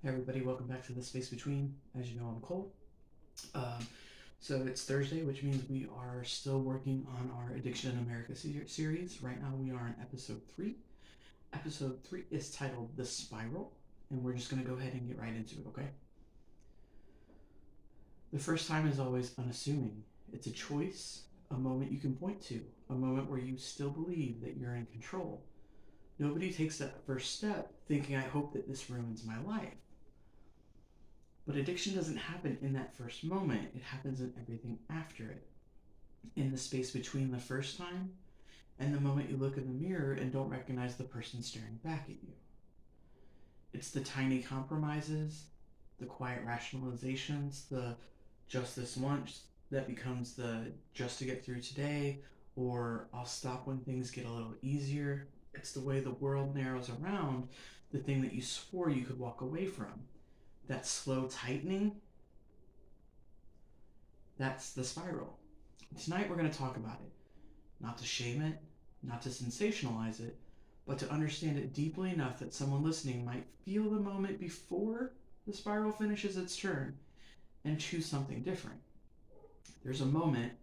Hey everybody, welcome back to the Space Between. As you know, I'm Cole. Um, so it's Thursday, which means we are still working on our Addiction in America series. Right now we are in episode 3. Episode 3 is titled The Spiral, and we're just going to go ahead and get right into it, okay? The first time is always unassuming. It's a choice, a moment you can point to, a moment where you still believe that you're in control. Nobody takes that first step thinking, I hope that this ruins my life. But addiction doesn't happen in that first moment, it happens in everything after it. In the space between the first time and the moment you look in the mirror and don't recognize the person staring back at you. It's the tiny compromises, the quiet rationalizations, the just this once that becomes the just to get through today, or I'll stop when things get a little easier. It's the way the world narrows around the thing that you swore you could walk away from. That slow tightening, that's the spiral. Tonight we're going to talk about it. Not to shame it, not to sensationalize it, but to understand it deeply enough that someone listening might feel the moment before the spiral finishes its turn and choose something different. There's a moment,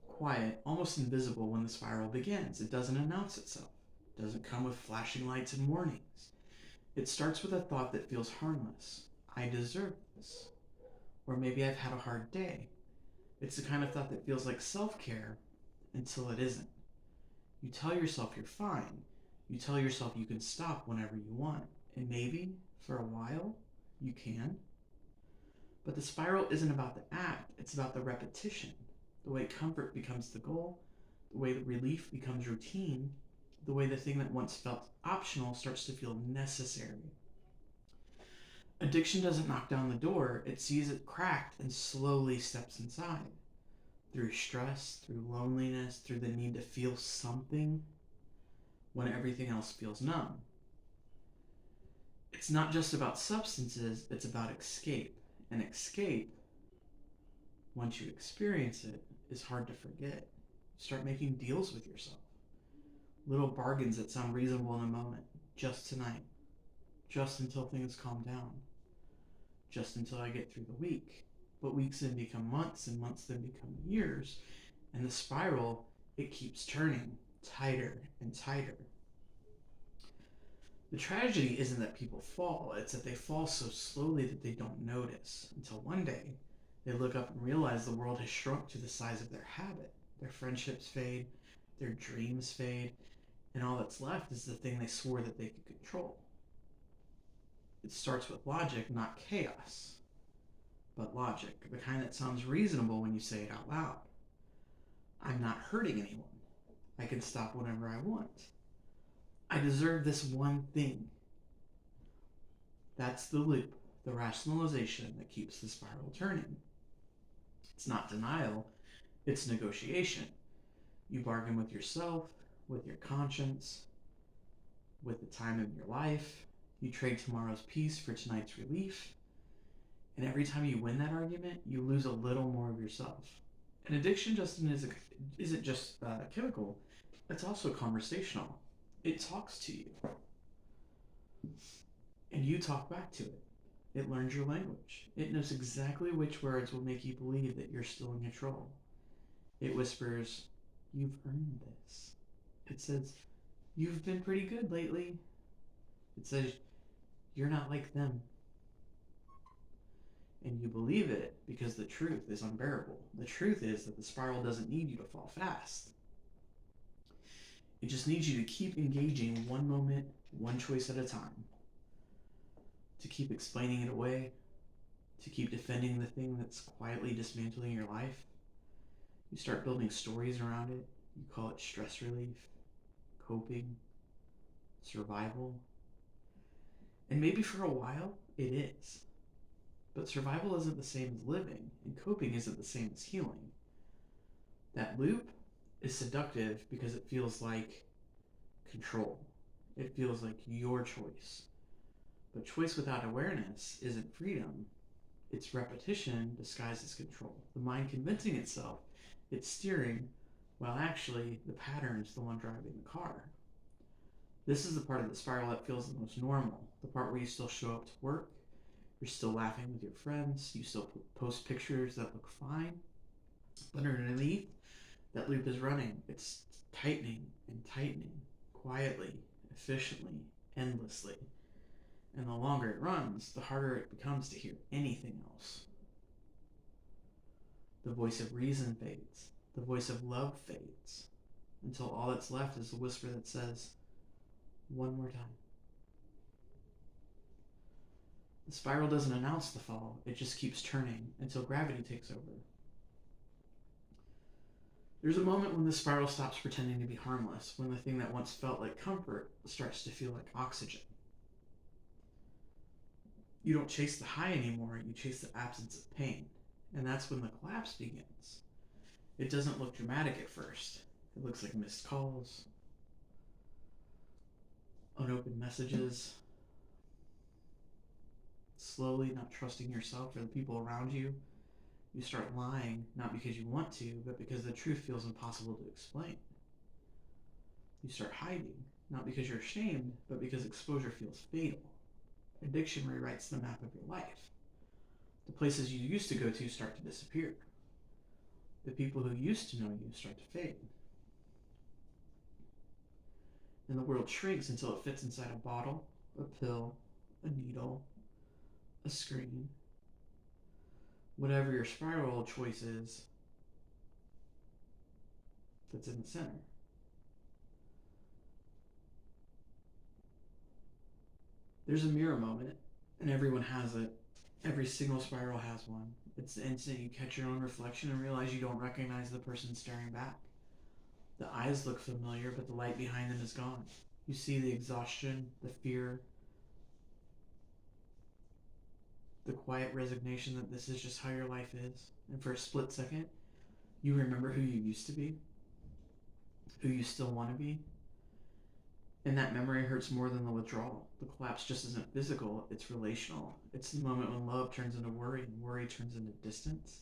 quiet, almost invisible, when the spiral begins. It doesn't announce itself, it doesn't come with flashing lights and warnings. It starts with a thought that feels harmless. I deserve this. Or maybe I've had a hard day. It's the kind of thought that feels like self care until it isn't. You tell yourself you're fine. You tell yourself you can stop whenever you want. And maybe, for a while, you can. But the spiral isn't about the act, it's about the repetition. The way comfort becomes the goal, the way relief becomes routine, the way the thing that once felt optional starts to feel necessary. Addiction doesn't knock down the door, it sees it cracked and slowly steps inside. Through stress, through loneliness, through the need to feel something when everything else feels numb. It's not just about substances, it's about escape. And escape, once you experience it, is hard to forget. Start making deals with yourself. Little bargains that sound reasonable in a moment. Just tonight. Just until things calm down. Just until I get through the week. But weeks then become months, and months then become years. And the spiral, it keeps turning tighter and tighter. The tragedy isn't that people fall, it's that they fall so slowly that they don't notice until one day they look up and realize the world has shrunk to the size of their habit. Their friendships fade, their dreams fade, and all that's left is the thing they swore that they could control. It starts with logic, not chaos, but logic, the kind that sounds reasonable when you say it out loud. I'm not hurting anyone. I can stop whenever I want. I deserve this one thing. That's the loop, the rationalization that keeps the spiral turning. It's not denial, it's negotiation. You bargain with yourself, with your conscience, with the time of your life. You trade tomorrow's peace for tonight's relief. And every time you win that argument, you lose a little more of yourself. And addiction isn't just chemical, it's also conversational. It talks to you, and you talk back to it. It learns your language. It knows exactly which words will make you believe that you're still in control. It whispers, you've earned this. It says, you've been pretty good lately. It says, you're not like them. And you believe it because the truth is unbearable. The truth is that the spiral doesn't need you to fall fast. It just needs you to keep engaging one moment, one choice at a time. To keep explaining it away, to keep defending the thing that's quietly dismantling your life. You start building stories around it. You call it stress relief, coping, survival. And maybe for a while, it is. But survival isn't the same as living, and coping isn't the same as healing. That loop is seductive because it feels like control. It feels like your choice. But choice without awareness isn't freedom. It's repetition disguised as control. The mind convincing itself it's steering, while actually the pattern's the one driving the car. This is the part of the spiral that feels the most normal, the part where you still show up to work, You're still laughing with your friends. You still post pictures that look fine. But underneath, that loop is running. It's tightening and tightening, quietly, efficiently, endlessly. And the longer it runs, the harder it becomes to hear anything else. The voice of reason fades. The voice of love fades. Until all that's left is a whisper that says, one more time. The spiral doesn't announce the fall, it just keeps turning until gravity takes over. There's a moment when the spiral stops pretending to be harmless, when the thing that once felt like comfort starts to feel like oxygen. You don't chase the high anymore, you chase the absence of pain. And that's when the collapse begins. It doesn't look dramatic at first. It looks like missed calls, unopened messages, slowly not trusting yourself or the people around you. You start lying, not because you want to, but because the truth feels impossible to explain. You start hiding, not because you're ashamed, but because exposure feels fatal. Addiction rewrites the map of your life. The places you used to go to start to disappear. The people who used to know you start to fade. And the world shrinks until it fits inside a bottle, a pill, a needle, a screen. Whatever your spiral choice is, that's in the center. There's a mirror moment, and everyone has it. Every single spiral has one. It's the instant you catch your own reflection and realize you don't recognize the person staring back. The eyes look familiar, but the light behind them is gone. You see the exhaustion, the fear, the quiet resignation that this is just how your life is. And for a split second, you remember who you used to be, who you still want to be. And that memory hurts more than the withdrawal. The collapse just isn't physical, it's relational. It's the moment when love turns into worry and worry turns into distance.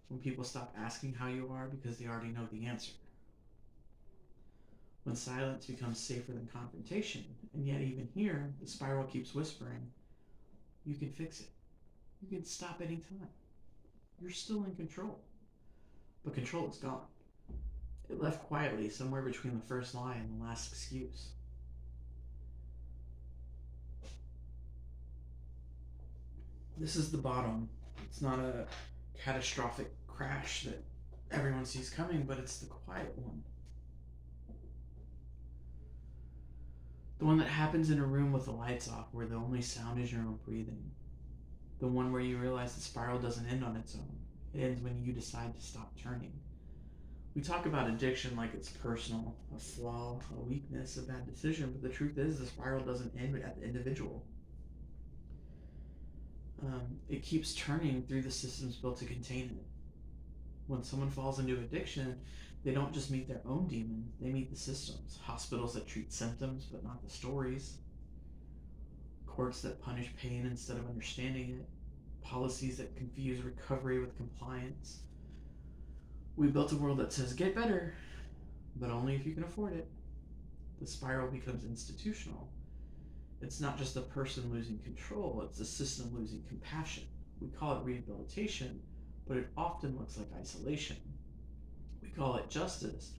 When people stop asking how you are because they already know the answer. When silence becomes safer than confrontation, and yet even here, the spiral keeps whispering, you can fix it. You can stop anytime. You're still in control. But control is gone. It left quietly somewhere between the first lie and the last excuse. This is the bottom. It's not a catastrophic crash that everyone sees coming, but it's the quiet one. The one that happens in a room with the lights off, where the only sound is your own breathing. The one where you realize the spiral doesn't end on its own. It ends when you decide to stop turning. We talk about addiction like it's personal, a flaw, a weakness, a bad decision, but the truth is the spiral doesn't end at the individual. It keeps turning through the systems built to contain it. When someone falls into addiction, they don't just meet their own demon, they meet the systems. Hospitals that treat symptoms but not the stories. Courts that punish pain instead of understanding it. Policies that confuse recovery with compliance. We built a world that says get better, but only if you can afford it. The spiral becomes institutional. It's not just a person losing control, it's a system losing compassion. We call it rehabilitation, but it often looks like isolation. We call it justice,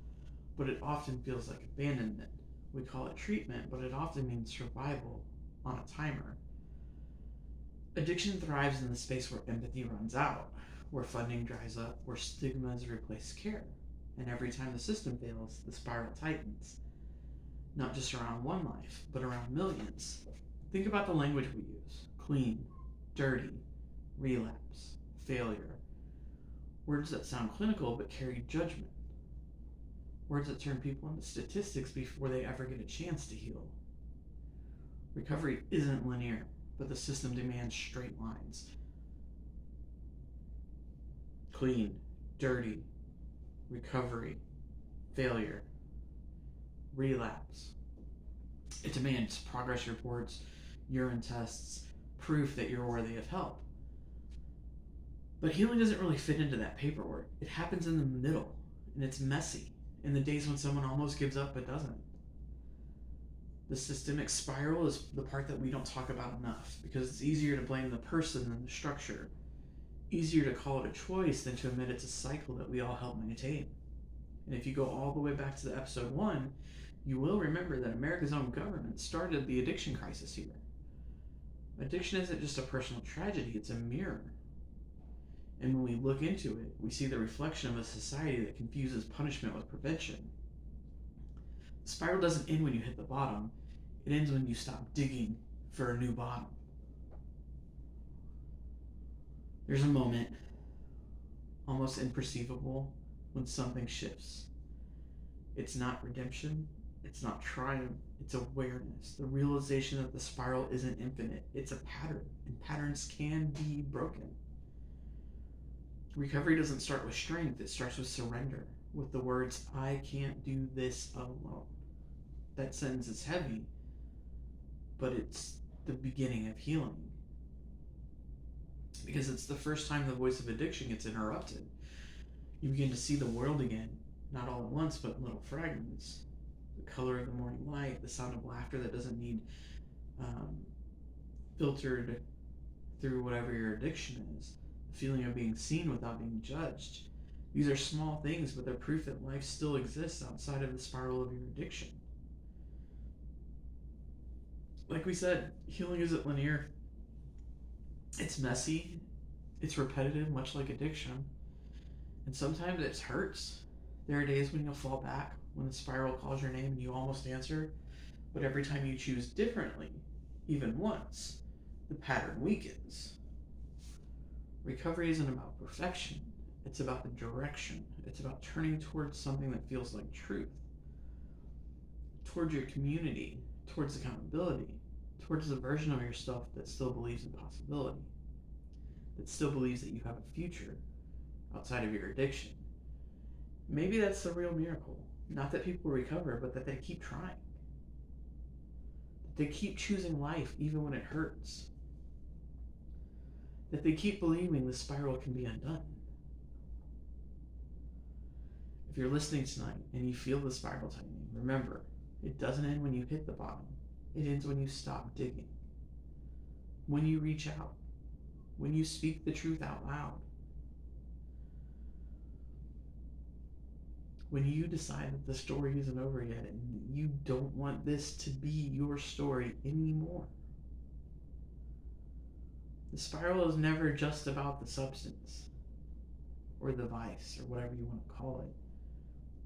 but it often feels like abandonment. We call it treatment, but it often means survival on a timer. Addiction thrives in the space where empathy runs out, where funding dries up, where stigmas replace care. And every time the system fails, the spiral tightens. Not just around one life, but around millions. Think about the language we use. Clean, dirty, relapse, failure. Words that sound clinical but carry judgment. Words that turn people into statistics before they ever get a chance to heal. Recovery isn't linear, but the system demands straight lines. Clean, dirty, recovery, failure, relapse. It demands progress reports, urine tests, proof that you're worthy of help. But healing doesn't really fit into that paperwork. It happens in the middle, and it's messy, in the days when someone almost gives up but doesn't. The systemic spiral is the part that we don't talk about enough because it's easier to blame the person than the structure. Easier to call it a choice than to admit it's a cycle that we all help maintain. And if you go all the way back to the episode 1, you will remember that America's own government started the addiction crisis here. Addiction isn't just a personal tragedy, it's a mirror. And when we look into it, we see the reflection of a society that confuses punishment with prevention. The spiral doesn't end when you hit the bottom, it ends when you stop digging for a new bottom. There's a moment, almost imperceivable, when something shifts. It's not redemption, it's not triumph, it's awareness. The realization that the spiral isn't infinite, it's a pattern, and patterns can be broken. Recovery doesn't start with strength, it starts with surrender, with the words, I can't do this alone. That sentence is heavy, but it's the beginning of healing. Because it's the first time the voice of addiction gets interrupted. You begin to see the world again, not all at once, but in little fragments. The color of the morning light, the sound of laughter that doesn't need filtered through whatever your addiction is, the feeling of being seen without being judged. These are small things, but they're proof that life still exists outside of the spiral of your addiction. Like we said, healing isn't linear. It's messy, it's repetitive, much like addiction. And sometimes it hurts. There are days when you'll fall back, when the spiral calls your name and you almost answer, but every time you choose differently, even once, the pattern weakens. Recovery isn't about perfection, it's about the direction. It's about turning towards something that feels like truth, towards your community, towards accountability, towards the version of yourself that still believes in possibility, that still believes that you have a future outside of your addiction. Maybe that's the real miracle. Not that people recover, but that they keep trying. That they keep choosing life even when it hurts. That they keep believing the spiral can be undone. If you're listening tonight and you feel the spiral tightening, remember, it doesn't end when you hit the bottom. It ends when you stop digging. When you reach out. When you speak the truth out loud. When you decide that the story isn't over yet and you don't want this to be your story anymore. The spiral is never just about the substance or the vice or whatever you want to call it.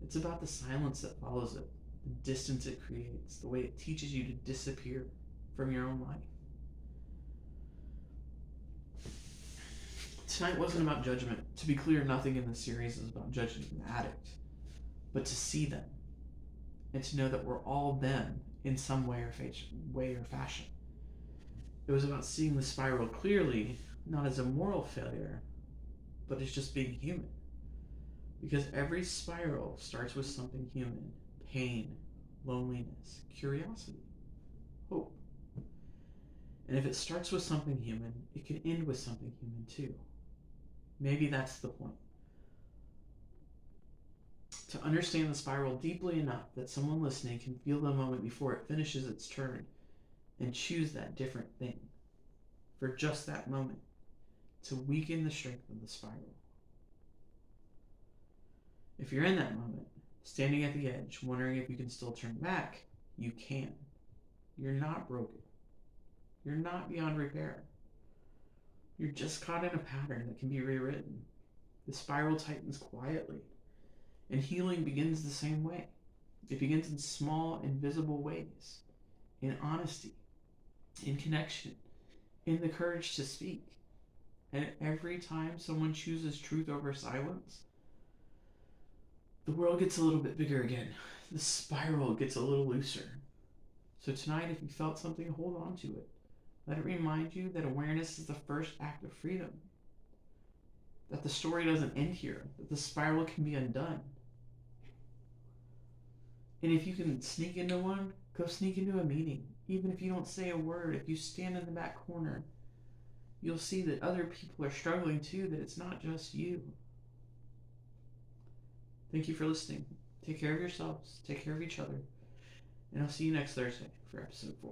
It's about the silence that follows it, the distance it creates, the way it teaches you to disappear from your own life. Tonight wasn't about judgment. To be clear, nothing in the series is about judging an addict, but to see them and to know that we're all them in some way or fashion. It was about seeing the spiral clearly, not as a moral failure, but as just being human. Because every spiral starts with something human: pain, loneliness, curiosity, hope. And if it starts with something human, it can end with something human too. Maybe that's the point. To understand the spiral deeply enough that someone listening can feel the moment before it finishes its turn and choose that different thing for just that moment to weaken the strength of the spiral. If you're in that moment, standing at the edge, wondering if you can still turn back, you can. You're not broken. You're not beyond repair. You're just caught in a pattern that can be rewritten. The spiral tightens quietly, and healing begins the same way. It begins in small, invisible ways, in honesty, in connection, in the courage to speak. And every time someone chooses truth over silence, the world gets a little bit bigger again. The spiral gets a little looser. So tonight, if you felt something, hold on to it. Let it remind you that awareness is the first act of freedom. That the story doesn't end here. That the spiral can be undone. And if you can sneak into one, go sneak into a meeting. Even if you don't say a word, if you stand in the back corner, you'll see that other people are struggling too, that it's not just you. Thank you for listening. Take care of yourselves. Take care of each other. and I'll see you next Thursday for episode 4.